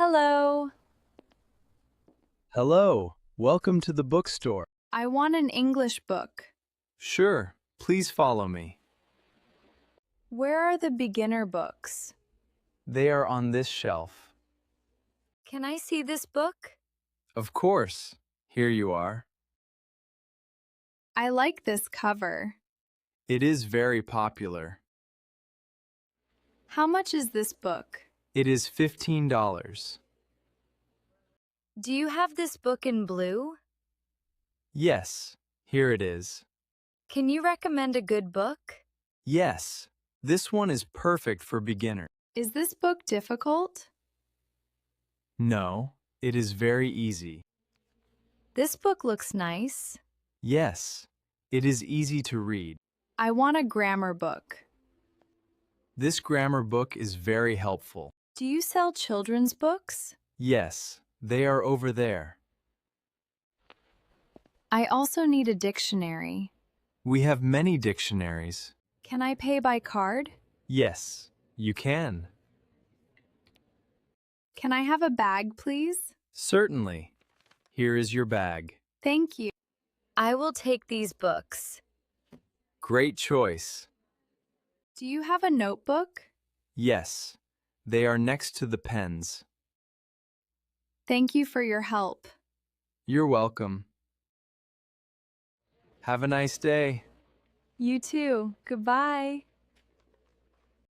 Hello. Hello, welcome to the bookstore. I want an English book. Sure, please follow me. Where are the beginner books? They are on this shelf. Can I see this book? Of course, here you are. I like this cover. It is very popular. How much is this book? It is $15. Do you have this book in blue? Yes, here it is. Can you recommend a good book? Yes, this one is perfect for beginners. Is this book difficult? No, it is very easy. This book looks nice. Yes, it is easy to read. I want a grammar book. This grammar book is very helpful. Do you sell children's books? Yes, they are over there. I also need a dictionary. We have many dictionaries. Can I pay by card? Yes, you can. Can I have a bag, please? Certainly. Here is your bag. Thank you. I will take these books. Great choice. Do you have a notebook? Yes, they are next to the pens. Thank you for your help. You're welcome. Have a nice day. You too. Goodbye.